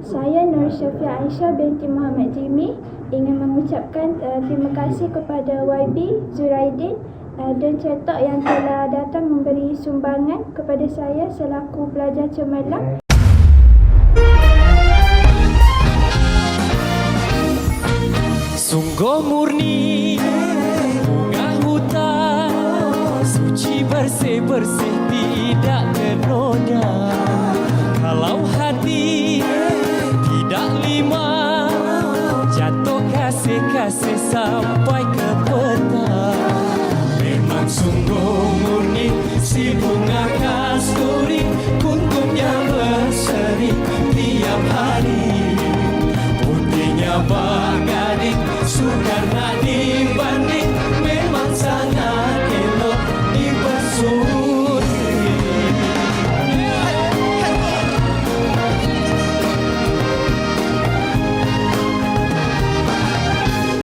Saya Nur Syafia Aisyah binti Muhammad Jimmy ingin mengucapkan terima kasih kepada YB Zuraidin dan Cetok yang telah datang memberi sumbangan kepada saya selaku pelajar cemerlang. Sungguh murni bunga hutan, suci bersih-bersih tidak ternoda. Kalau hati tidak lima, jatuh kasih-kasih sampai ke peta. Memang sungguh murni si bunga